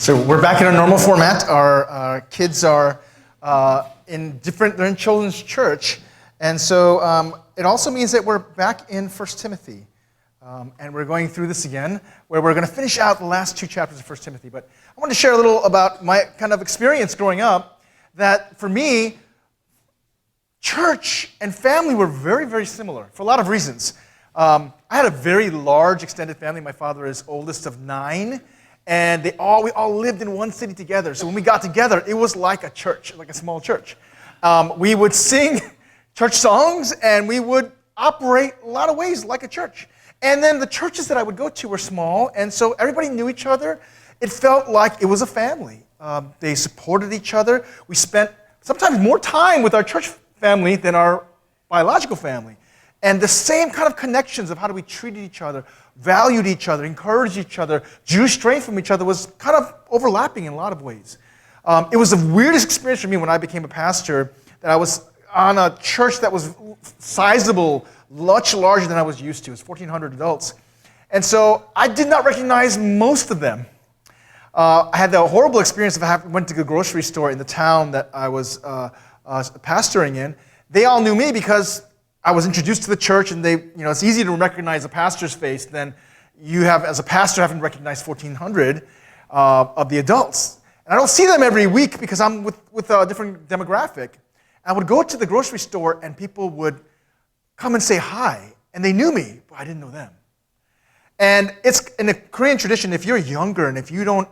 So we're back in our normal format. Our kids are they're in children's church. And so it also means that we're back in 1 Timothy. And we're going through this again, where we're going to finish out the last two chapters of 1 Timothy. But I want to share a little about my kind of experience growing up, that for me, church and family were very, very similar for a lot of reasons. I had a very large extended family. My father is oldest of 9. And we all lived in one city together. So when we got together, it was like a church, like a small church. We would sing church songs, and we would operate a lot of ways like a church. And then the churches that I would go to were small, and so everybody knew each other. It felt like it was a family. They supported each other. We spent sometimes more time with our church family than our biological family. And the same kind of connections of how do we treat each other, valued each other, encouraged each other, drew strength from each other was kind of overlapping in a lot of ways. It was the weirdest experience for me when I became a pastor, that I was on a church that was sizable, much larger than I was used to. It was 1,400 adults. And so I did not recognize most of them. I had the horrible experience of went to the grocery store in the town that I was pastoring in. They all knew me because I was introduced to the church, and it's easy to recognize a pastor's face than you have as a pastor having to recognize 1,400 of the adults. And I don't see them every week because I'm with a different demographic. I would go to the grocery store, and people would come and say hi, and they knew me, but I didn't know them. And it's in the Korean tradition, if you're younger and if you don't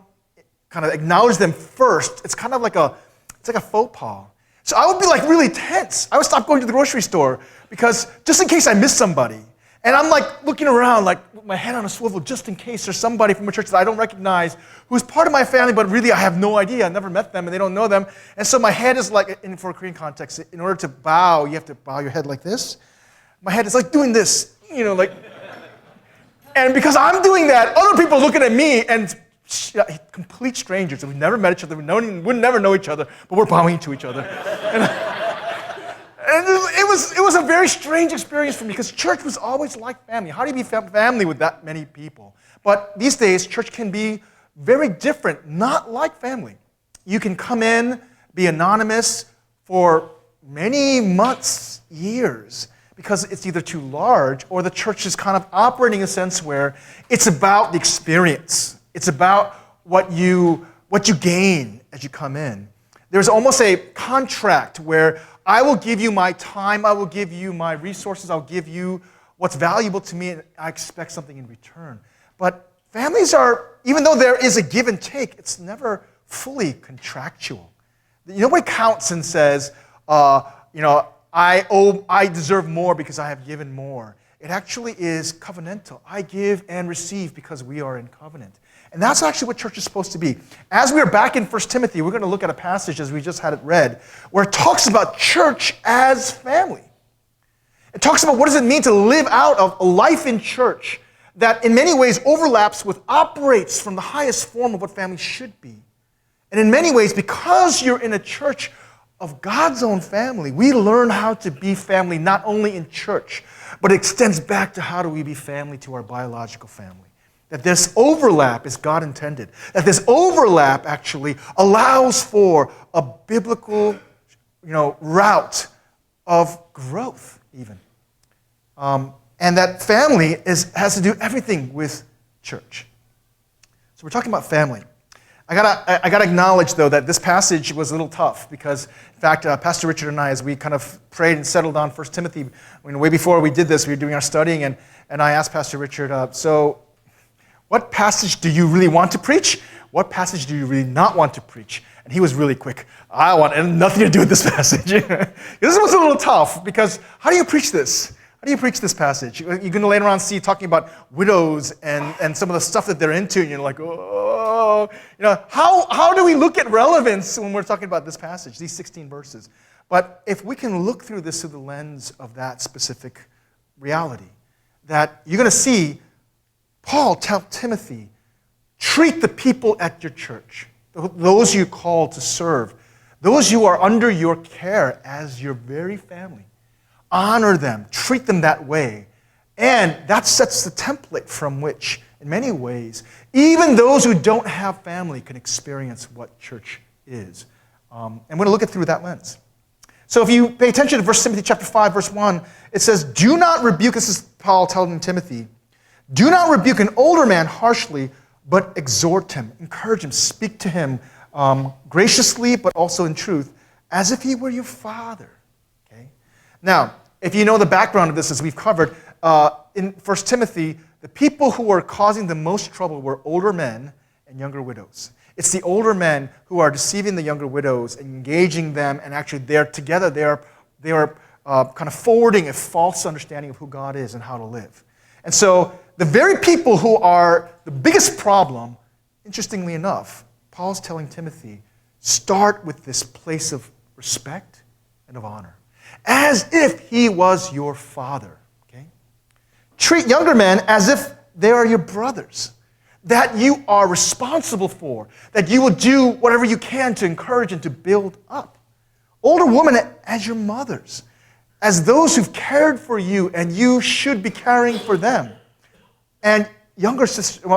kind of acknowledge them first, it's kind of like a faux pas. So I would be like really tense. I would stop going to the grocery store because just in case I miss somebody. And I'm like looking around like with my head on a swivel just in case there's somebody from a church that I don't recognize who's part of my family, but really I have no idea. I've never met them and they don't know them. And so my head is like, for a Korean context, in order to bow, you have to bow your head like this. My head is like doing this, and because I'm doing that, other people are looking at me, and complete strangers, and we've never met each other, we'd never know each other, but we're bowing to each other. And it was a very strange experience for me, because church was always like family. How do you be family with that many people? But these days, church can be very different, not like family. You can come in, be anonymous for many months, years, because it's either too large or the church is kind of operating in a sense where it's about the experience. It's about what you gain as you come in. There's almost a contract where I will give you my time, I will give you my resources, I'll give you what's valuable to me, and I expect something in return. But families are, even though there is a give and take, it's never fully contractual. Nobody counts and says, I deserve more because I have given more. It actually is covenantal. I give and receive because we are in covenant. And that's actually what church is supposed to be. As we are back in 1 Timothy, we're going to look at a passage, as we just had it read, where it talks about church as family. It talks about what does it mean to live out of a life in church that in many ways overlaps with, operates from the highest form of what family should be. And in many ways, because you're in a church of God's own family, we learn how to be family not only in church, but it extends back to how do we be family to our biological family. That this overlap is God intended. That this overlap actually allows for a biblical, route of growth even. And that family has to do everything with church. So we're talking about family. I gotta acknowledge, though, that this passage was a little tough because, in fact, Pastor Richard and I, as we kind of prayed and settled on 1 Timothy, way before we did this, we were doing our studying, and I asked Pastor Richard, so what passage do you really want to preach? What passage do you really not want to preach? And he was really quick. I want nothing to do with this passage. This was a little tough because how do you preach this? How do you preach this passage? You're going to later on see talking about widows and some of the stuff that they're into, and you're like, how do we look at relevance when we're talking about this passage, these 16 verses? But if we can look through this through the lens of that specific reality, that you're going to see Paul tell Timothy, treat the people at your church, those you call to serve, those who are under your care as your very family. Honor them, treat them that way, and that sets the template from which in many ways, even those who don't have family can experience what church is. And we're going to look at it through that lens. So if you pay attention to 1 Timothy chapter 5, verse 1, it says, do not rebuke, this is Paul telling Timothy, do not rebuke an older man harshly, but exhort him, encourage him, speak to him graciously, but also in truth, as if he were your father. Okay? Now, if you know the background of this, as we've covered, in 1 Timothy, the people who were causing the most trouble were older men and younger widows. It's the older men who are deceiving the younger widows and engaging them, and actually they're together, they are kind of forwarding a false understanding of who God is and how to live. And so the very people who are the biggest problem, interestingly enough, Paul's telling Timothy, start with this place of respect and of honor, as if he was your father. Okay? Treat younger men as if they are your brothers, that you are responsible for, that you will do whatever you can to encourage and to build up. Older women as your mothers, as those who've cared for you and you should be caring for them. And younger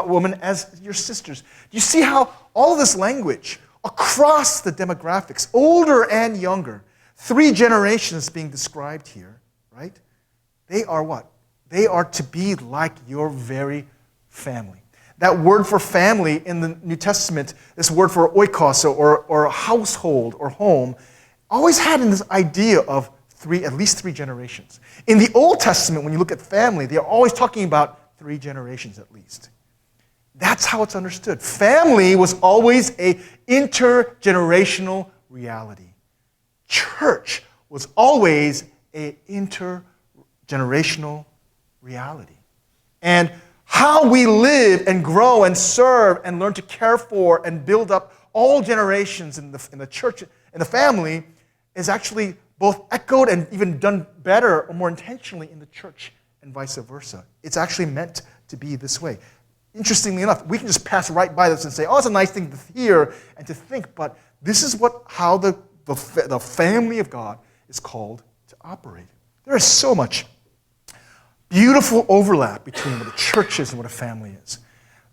women as your sisters. Do you see how all of this language across the demographics, older and younger, 3 generations being described here, right? They are what? They are to be like your very family. That word for family in the New Testament, this word for oikos or household or home, always had in this idea of at least 3 generations. In the Old Testament, when you look at family, they're always talking about 3 generations at least. That's how it's understood. Family was always an intergenerational reality. Church was always an intergenerational reality. And how we live and grow and serve and learn to care for and build up all generations in the church, in the family, is actually both echoed and even done better or more intentionally in the church and vice versa. It's actually meant to be this way. Interestingly enough, we can just pass right by this and say, oh, it's a nice thing to hear and to think, but this is how the family of God is called to operate. There is so much beautiful overlap between what a church is and what a family is.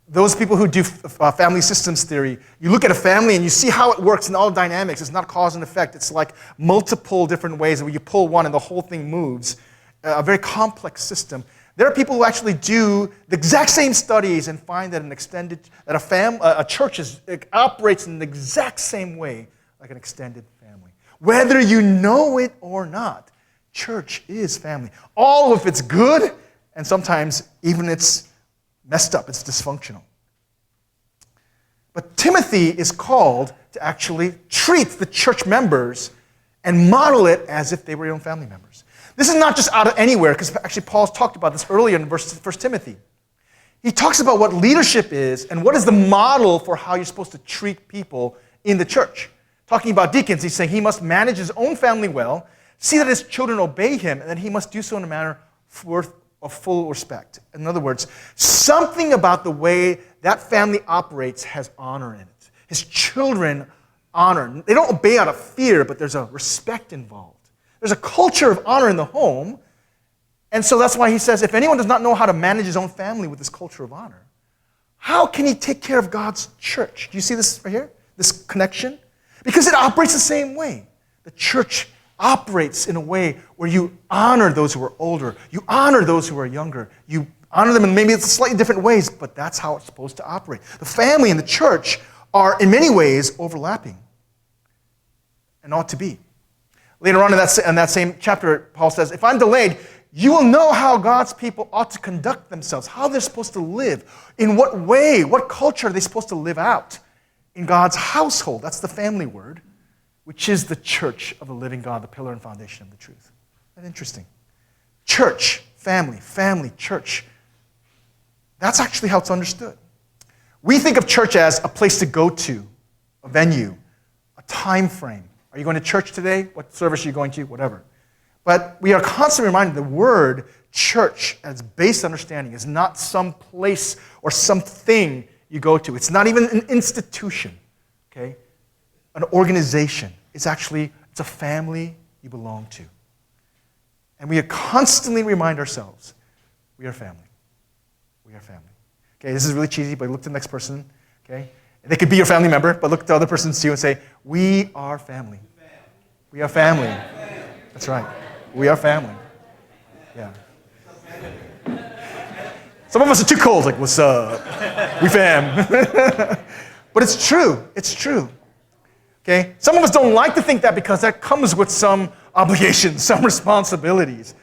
Those people who do family systems theory, you look at a family and you see how it works in all dynamics. It's not cause and effect. It's like multiple different ways where you pull one and the whole thing moves. A very complex system. There are people who actually do the exact same studies and find that a church operates in the exact same way like an extended family. Whether you know it or not, church is family. All of it's good, and sometimes even it's messed up, it's dysfunctional. But Timothy is called to actually treat the church members and model it as if they were your own family members. This is not just out of anywhere, because actually Paul's talked about this earlier in 1 Timothy. He talks about what leadership is and what is the model for how you're supposed to treat people in the church. Talking about deacons, he's saying he must manage his own family well, see that his children obey him, and that he must do so in a manner worth of full respect. In other words, something about the way that family operates has honor in it. His children honor. They don't obey out of fear, but there's a respect involved. There's a culture of honor in the home, and so that's why he says, if anyone does not know how to manage his own family with this culture of honor, how can he take care of God's church? Do you see this right here? This connection? Because it operates the same way. The church operates in a way where you honor those who are older. You honor those who are younger. You honor them in maybe it's slightly different ways, but that's how it's supposed to operate. The family and the church are in many ways overlapping and ought to be. Later on in that same chapter, Paul says, if I'm delayed, you will know how God's people ought to conduct themselves, how they're supposed to live, in what way, what culture are they supposed to live out in God's household. That's the family word, which is the church of the living God, the pillar and foundation of the truth. Isn't that interesting? Church, family, church. That's actually how it's understood. We think of church as a place to go to, a venue, a time frame. Are you going to church today? What service are you going to? Whatever. But we are constantly reminded the word church, as base understanding, is not some place or something you go to. It's not even an institution, okay? An organization. It's a family you belong to. And we constantly remind ourselves, we are family. We are family. Okay, this is really cheesy, but look to the next person. Okay, they could be your family member, but look at the other person too and say, we are family. We are family. That's right. We are family. Yeah. Some of us are too cold, like, what's up? We fam. But it's true. It's true. Okay? Some of us don't like to think that because that comes with some obligations, some responsibilities.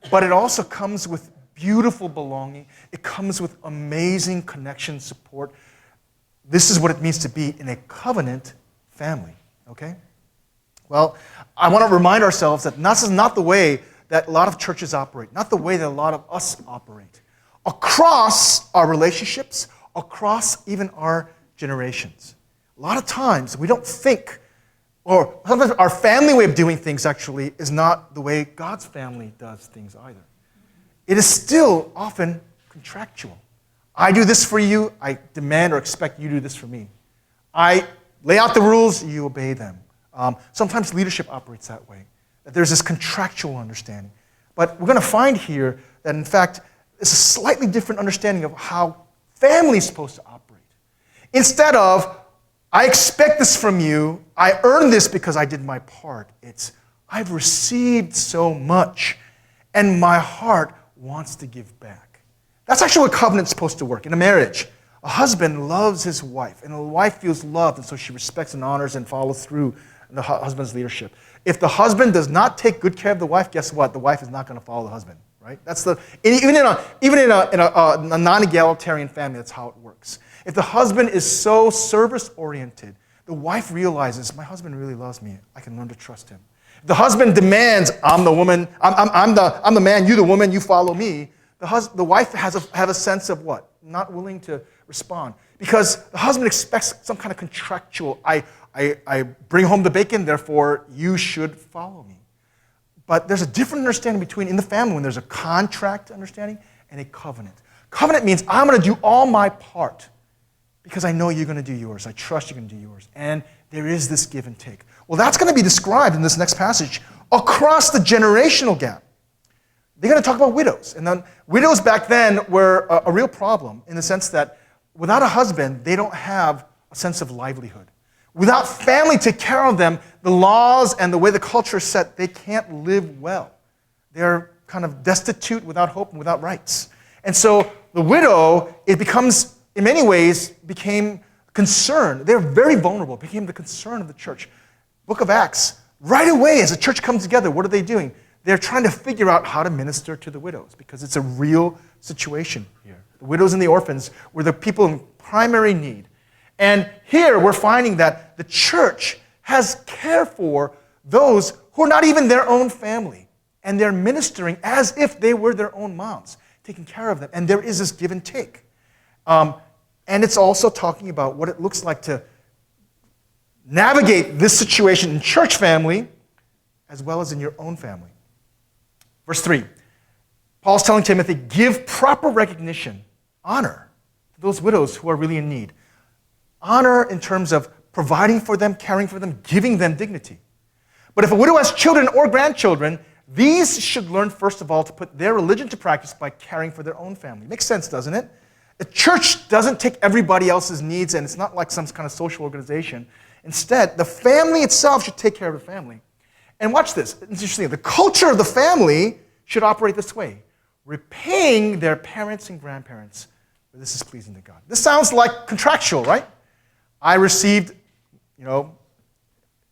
But it also comes with beautiful belonging. It comes with amazing connection, support. This is what it means to be in a covenant family. Okay? Well, I want to remind ourselves that this is not the way that a lot of churches operate, not the way that a lot of us operate. Across our relationships, across even our generations. A lot of times we don't think, or sometimes our family way of doing things actually is not the way God's family does things either. It is still often contractual. I do this for you, I demand or expect you to do this for me. I lay out the rules, you obey them. Sometimes leadership operates that way, that there's this contractual understanding. But we're going to find here that, in fact, it's a slightly different understanding of how family is supposed to operate. Instead of, I expect this from you, I earned this because I did my part. It's, I've received so much, and my heart wants to give back. That's actually what covenant's supposed to work. In a marriage, a husband loves his wife, and a wife feels loved, and so she respects and honors and follows through the husband's leadership. If the husband does not take good care of the wife, guess what? The wife is not going to follow the husband. Right? That's even in a non-egalitarian family, that's how it works. If the husband is so service-oriented, the wife realizes, my husband really loves me. I can learn to trust him. If the husband demands, I'm the woman, I'm the man, you the woman, you follow me, the wife has a sense of what? Not willing to respond. Because the husband expects some kind of contractual, I bring home the bacon, therefore you should follow me. But there's a different understanding between, in the family, when there's a contract understanding and a covenant. Covenant means I'm going to do all my part because I know you're going to do yours. I trust you're going to do yours. And there is this give and take. Well, that's going to be described in this next passage across the generational gap. They're going to talk about widows. And then widows back then were a real problem in the sense that without a husband, they don't have a sense of livelihood. Without family to take care of them, the laws and the way the culture is set, they can't live well. They're kind of destitute, without hope, and without rights. And so the widow, it becomes, in many ways, became concern. They're very vulnerable. It became the concern of the church. Book of Acts, right away as the church comes together, what are they doing? They're trying to figure out how to minister to the widows because it's a real situation here. The widows and the orphans were the people in primary need. And here we're finding that the church has care for those who are not even their own family. And they're ministering as if they were their own moms, taking care of them. And there is this give and take. And it's also talking about what it looks like to navigate this situation in church family as well as in your own family. Verse 3, Paul's telling Timothy, give proper recognition, honor to those widows who are really in need. Honor in terms of providing for them, caring for them, giving them dignity. But if a widow has children or grandchildren, these should learn, first of all, to put their religion to practice by caring for their own family. Makes sense, doesn't it? The church doesn't take everybody else's needs, and it's not like some kind of social organization. Instead, the family itself should take care of the family. And watch this. It's interesting. The culture of the family should operate this way, repaying their parents and grandparents where this is pleasing to God. This sounds like contractual, right? I received,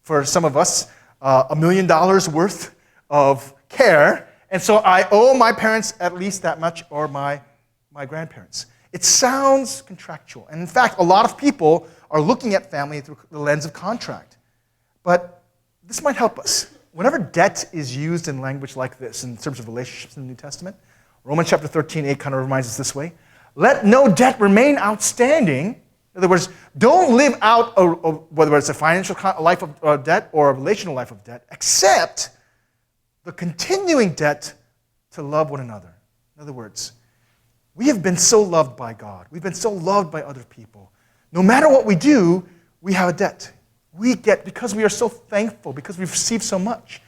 for some of us, $1 million worth of care, and so I owe my parents at least that much, or my grandparents. It sounds contractual, and in fact, a lot of people are looking at family through the lens of contract. But this might help us. Whenever debt is used in language like this, in terms of relationships in the New Testament, Romans chapter 13:8 kind of reminds us this way, let no debt remain outstanding. In other words, don't live out, whether it's a financial life of debt or a relational life of debt, except the continuing debt to love one another. In other words, we have been so loved by God. We've been so loved by other people. No matter what we do, we have a debt. We get, because we are so thankful, because we've received so much,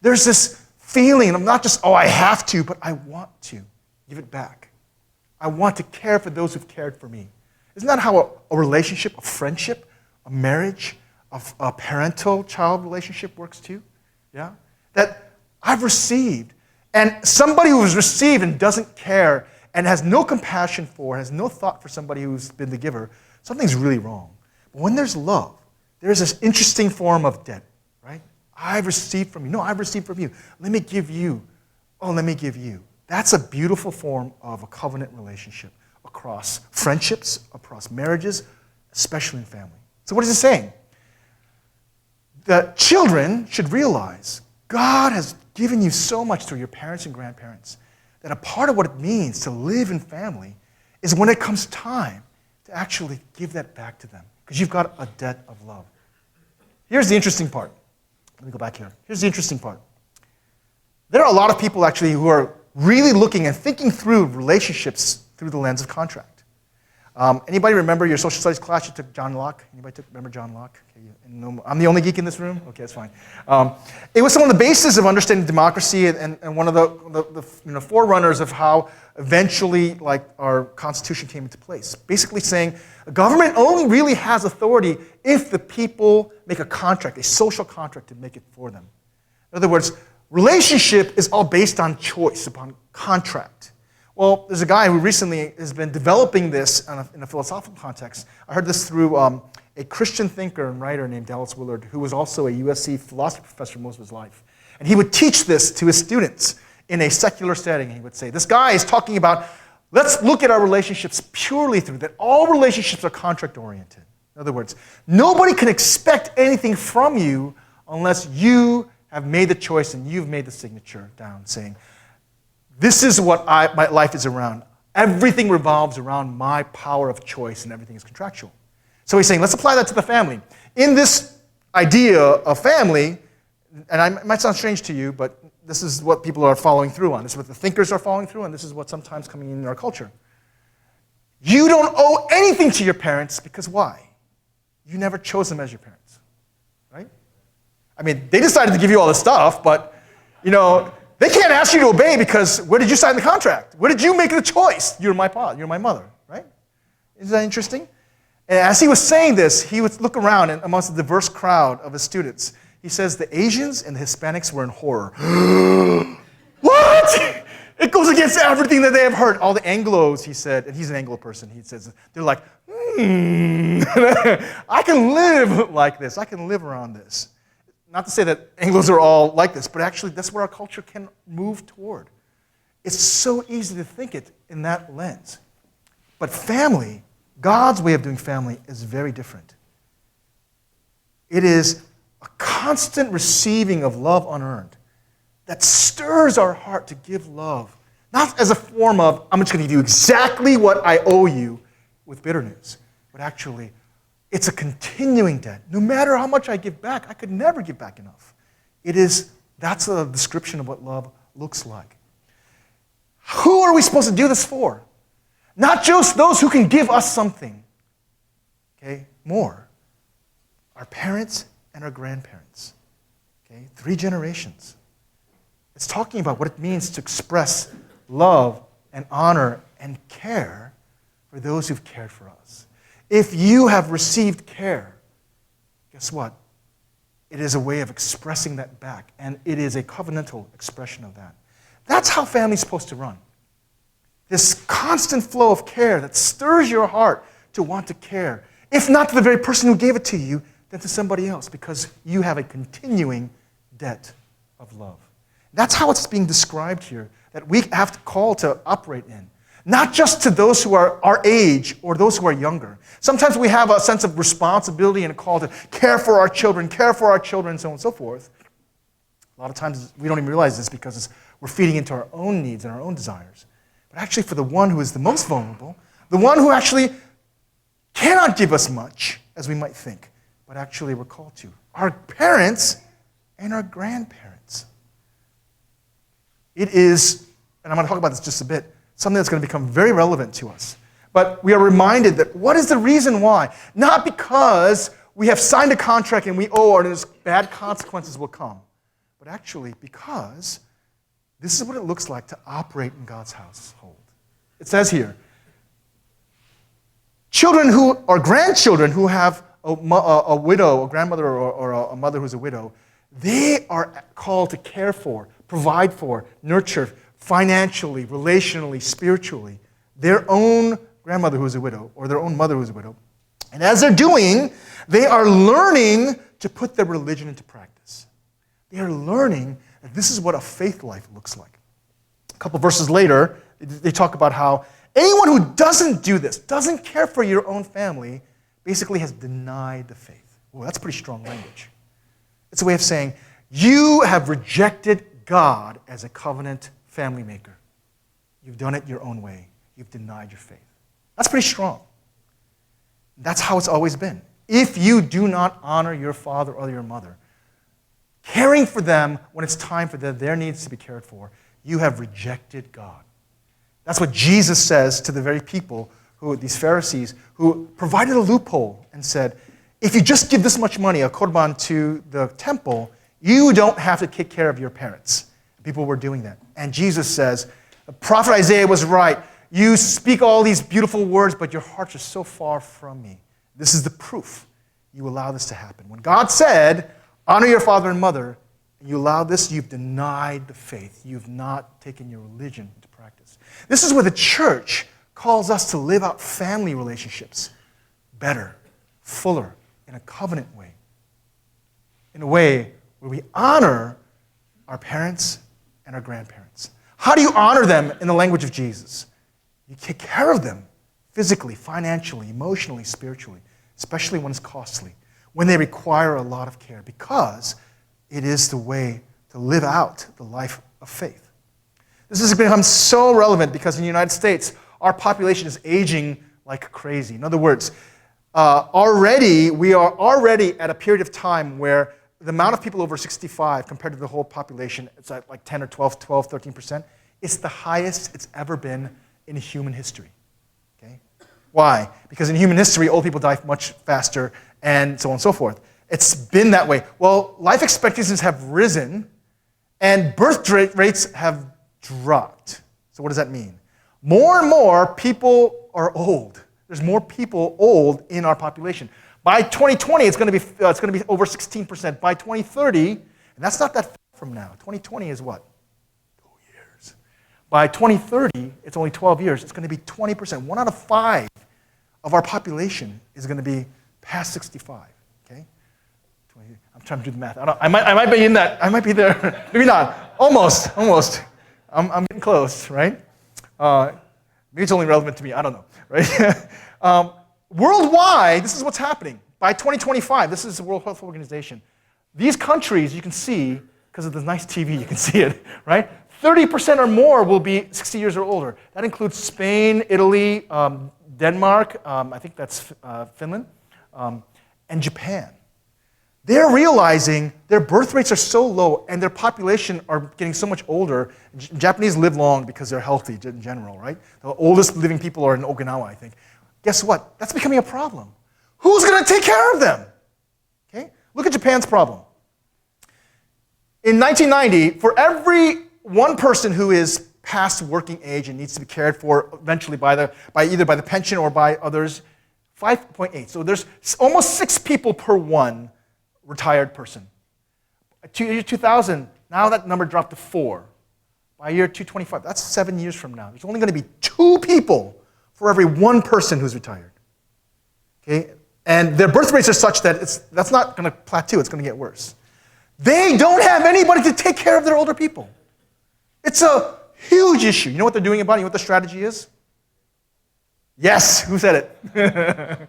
there's this feeling of not just, I have to, but I want to give it back. I want to care for those who've cared for me. Isn't that how a relationship, a friendship, a marriage, a parental-child relationship works too? Yeah? That I've received, and somebody who has received and doesn't care and has no compassion for, has no thought for somebody who's been the giver, something's really wrong. But when there's love, there's this interesting form of debt, right? I've received from you. No, I've received from you. Let me give you. Oh, let me give you. That's a beautiful form of a covenant relationship across friendships, across marriages, especially in family. So what is it saying? That children should realize God has given you so much through your parents and grandparents that a part of what it means to live in family is when it comes time to actually give that back to them, because you've got a debt of love. Here's the interesting part. Let me go back here. Here's the interesting part. There are a lot of people actually who are really looking and thinking through relationships through the lens of contract. Anybody remember your social studies class? You took John Locke? Anybody remember John Locke? Okay, I'm the only geek in this room? Okay, that's fine. It was some of the basis of understanding democracy and one of the forerunners of how eventually our Constitution came into place. Basically saying a government only really has authority if the people make a contract, a social contract to make it for them. In other words, relationship is all based on choice, upon contract. Well, there's a guy who recently has been developing this in a philosophical context. I heard this through a Christian thinker and writer named Dallas Willard, who was also a USC philosophy professor most of his life. And he would teach this to his students in a secular setting. He would say, this guy is talking about, let's look at our relationships purely through that. All relationships are contract-oriented. In other words, nobody can expect anything from you unless you have made the choice and you've made the signature down saying, this is what my life is around. Everything revolves around my power of choice and everything is contractual. So he's saying, let's apply that to the family. In this idea of family, and it might sound strange to you, but this is what people are following through on. This is what the thinkers are following through on. This is what's sometimes coming in our culture. You don't owe anything to your parents because why? You never chose them as your parents, right? I mean, they decided to give you all this stuff, but, they can't ask you to obey because where did you sign the contract? Where did you make the choice? You're my father, you're my mother, right? Isn't that interesting? And as he was saying this, he would look around and amongst the diverse crowd of his students. He says the Asians and the Hispanics were in horror. What? It goes against everything that they have heard. All the Anglos, he said, and he's an Anglo person, he says, they're like, I can live like this. I can live around this. Not to say that Anglos are all like this, but actually that's where our culture can move toward. It's so easy to think it in that lens. But family, God's way of doing family is very different. It is a constant receiving of love unearned that stirs our heart to give love, not as a form of, I'm just going to give you exactly what I owe you with bitterness, but actually, it's a continuing debt. No matter how much I give back, I could never give back enough. That's a description of what love looks like. Who are we supposed to do this for? Not just those who can give us something, okay, more. Our parents and our grandparents, okay, 3 generations. It's talking about what it means to express love and honor and care for those who've cared for us. If you have received care, guess what? It is a way of expressing that back, and it is a covenantal expression of that. That's how family's supposed to run. This constant flow of care that stirs your heart to want to care, if not to the very person who gave it to you, then to somebody else, because you have a continuing debt of love. That's how it's being described here, that we have to call to operate in. Not just to those who are our age or those who are younger. Sometimes we have a sense of responsibility and a call to care for our children, so on and so forth. A lot of times we don't even realize this because we're feeding into our own needs and our own desires. But actually for the one who is the most vulnerable, the one who actually cannot give us much, as we might think, but actually we're called to. Our parents and our grandparents. It is, and I'm going to talk about this just a bit, something that's going to become very relevant to us. But we are reminded that what is the reason why? Not because we have signed a contract and we owe and bad consequences will come, but actually because this is what it looks like to operate in God's household. It says here, Children who are grandchildren who have a widow, a grandmother or a mother who's a widow, they are called to care for, provide for, nurture financially, relationally, spiritually, their own grandmother who's a widow or their own mother who's a widow. And as they're doing, they are learning to put their religion into practice. They are learning that this is what a faith life looks like. A couple verses later, they talk about how anyone who doesn't do this, doesn't care for your own family, basically has denied the faith. Well, that's pretty strong language. It's a way of saying, you have rejected God as a covenant family maker. You've done it your own way. You've denied your faith. That's pretty strong. That's how it's always been. If you do not honor your father or your mother, caring for them when it's time for their needs to be cared for, you have rejected God. That's what Jesus says to the very people, these Pharisees, who provided a loophole and said, if you just give this much money, a korban, to the temple, you don't have to take care of your parents. People were doing that. And Jesus says, the prophet Isaiah was right. You speak all these beautiful words, but your hearts are so far from me. This is the proof you allow this to happen. When God said, honor your father and mother, and you allow this, you've denied the faith. You've not taken your religion into practice. This is where the church calls us to live out family relationships better, fuller, in a covenant way. In a way where we honor our parents and our grandparents. How do you honor them in the language of Jesus? You take care of them physically, financially, emotionally, spiritually, especially when it's costly, when they require a lot of care, because it is the way to live out the life of faith. This has become so relevant because in the United States, our population is aging like crazy. In other words, we are already at a period of time where the amount of people over 65 compared to the whole population, it's at like 10 or 12, 13%. It's the highest it's ever been in human history. Okay? Why? Because in human history, old people die much faster and so on and so forth. It's been that way. Well, life expectancies have risen and birth rates have dropped. So what does that mean? More and more people are old. There's more people old in our population. By 2020, it's going to be over 16%. By 2030, and that's not that far from now. 2020 is what? 2 years. By 2030, it's only 12 years. It's going to be 20%. 1 out of 5 of our population is going to be past 65. Okay? I'm trying to do the math. I might be in that. I might be there. Maybe not. Almost. I'm getting close, right? Maybe it's only relevant to me. I don't know, right? Worldwide, this is what's happening. By 2025, this is the World Health Organization. These countries, you can see, because of the nice TV, you can see it, right? 30% or more will be 60 years or older. That includes Spain, Italy, Denmark, I think that's Finland, and Japan. They're realizing their birth rates are so low and their population are getting so much older. Japanese live long because they're healthy in general, right? The oldest living people are in Okinawa, I think. Guess what? That's becoming a problem. Who's going to take care of them? Okay? Look at Japan's problem. In 1990, for every one person who is past working age and needs to be cared for eventually by either the pension or by others, 5.8. So there's almost 6 people per one retired person. Year 2000, now that number dropped to 4. By year 225, that's 7 years from now. There's only going to be 2 people for every 1 person who's retired. Okay? And their birth rates are such that that's not going to plateau, it's going to get worse. They don't have anybody to take care of their older people. It's a huge issue. You know what they're doing about it? You know what the strategy is? Yes, who said it?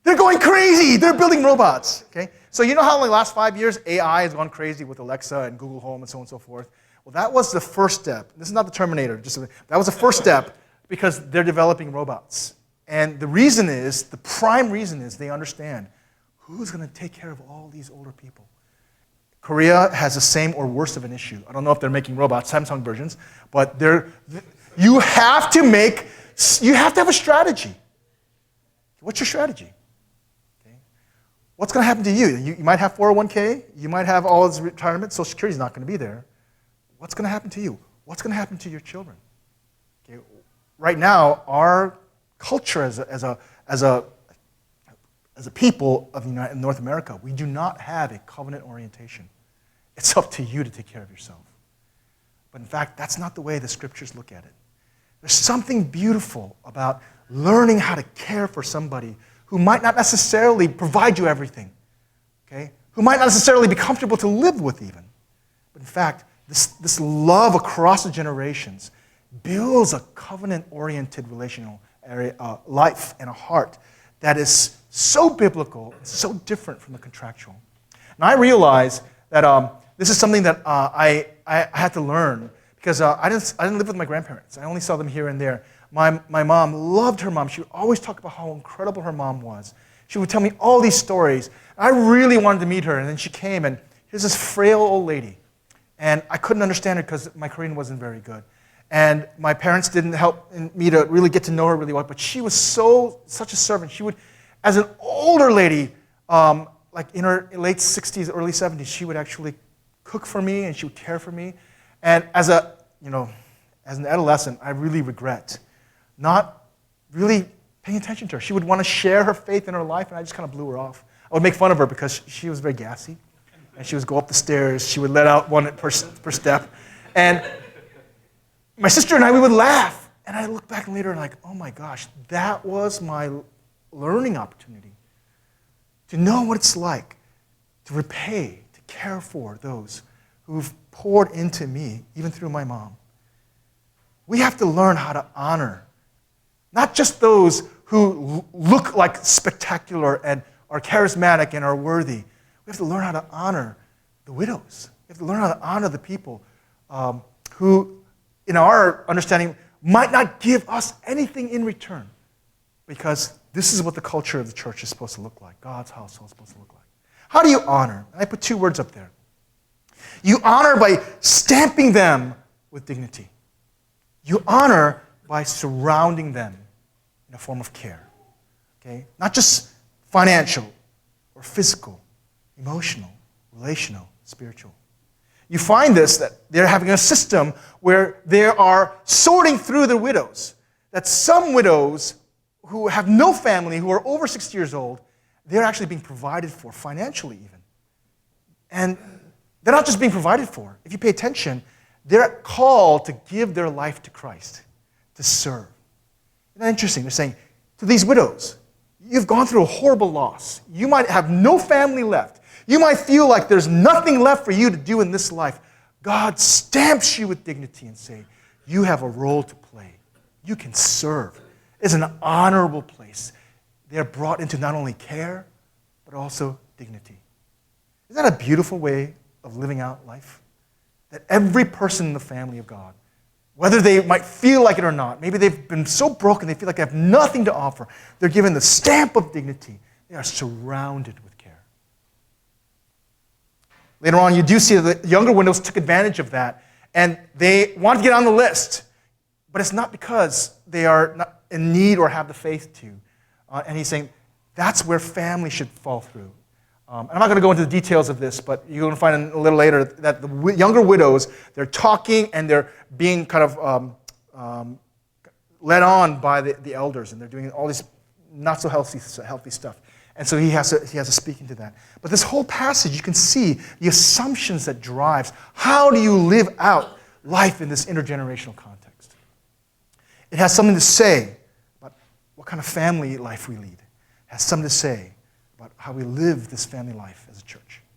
They're going crazy. They're building robots. Okay? So you know how in the last 5 years, AI has gone crazy with Alexa and Google Home and so on and so forth? Well, that was the first step. This is not the Terminator. That was the first step because they're developing robots. And the reason is, the prime reason is they understand who's going to take care of all these older people. Korea has the same or worse of an issue. I don't know if they're making robots, Samsung versions, but you have to have a strategy. What's your strategy? Okay. What's going to happen to you? You might have 401k, you might have all this retirement, Social Security is not going to be there. What's going to happen to you? What's going to happen to your children? Okay. Right now, our culture as as a people of North America, we do not have a covenant orientation. It's up to you to take care of yourself. But in fact, that's not the way the scriptures look at it. There's something beautiful about learning how to care for somebody who might not necessarily provide you everything, okay? Who might not necessarily be comfortable to live with even. But in fact, this love across the generations builds a covenant-oriented relational life and a heart that is so biblical, so different from the contractual. And I realize that this is something that I had to learn because I didn't live with my grandparents. I only saw them here and there. My mom loved her mom. She would always talk about how incredible her mom was. She would tell me all these stories. I really wanted to meet her, and then she came, and here's this frail old lady. And I couldn't understand her because my Korean wasn't very good. And my parents didn't help me to really get to know her really well, but she was such a servant. She would, as an older lady, like in her late 60s, early 70s, she would actually cook for me and she would care for me. And as an adolescent, I really regret not really paying attention to her. She would want to share her faith in her life, and I just kind of blew her off. I would make fun of her because she was very gassy, and she would go up the stairs. She would let out one per step. And my sister and I, we would laugh. And I look back later and like, oh my gosh, that was my learning opportunity to know what it's like to repay, to care for those who've poured into me, even through my mom. We have to learn how to honor not just those who look like spectacular and are charismatic and are worthy. We have to learn how to honor the widows. We have to learn how to honor the people who, in our understanding, might not give us anything in return, because this is what the culture of the church is supposed to look like. God's household is supposed to look like. How do you honor? And I put two words up there. You honor by stamping them with dignity. You honor by surrounding them in a form of care. Okay? Not just financial or physical, emotional, relational, spiritual. You find this, that they're having a system where they are sorting through the widows. That some widows who have no family, who are over 60 years old, they're actually being provided for financially even. And they're not just being provided for. If you pay attention, they're called to give their life to Christ, to serve. Isn't that interesting? They're saying to these widows, you've gone through a horrible loss. You might have no family left. You might feel like there's nothing left for you to do in this life. God stamps you with dignity and say, you have a role to play. You can serve. It's an honorable place. They're brought into not only care, but also dignity. Isn't that a beautiful way of living out life? That every person in the family of God, whether they might feel like it or not, maybe they've been so broken they feel like they have nothing to offer, they're given the stamp of dignity. They are surrounded with care. Later on, you do see that the younger widows took advantage of that, and they wanted to get on the list. But it's not because they are not in need or have the faith to. And he's saying that's where family should fall through. And I'm not going to go into the details of this, but you're going to find a little later that the younger widows, they're talking and they're being kind of led on by the elders, and they're doing all this not so healthy stuff. And so he has to speak into that. But this whole passage, you can see the assumptions that drives how do you live out life in this intergenerational context. It has something to say about what kind of family life we lead. It has something to say about how we live this family life as a church.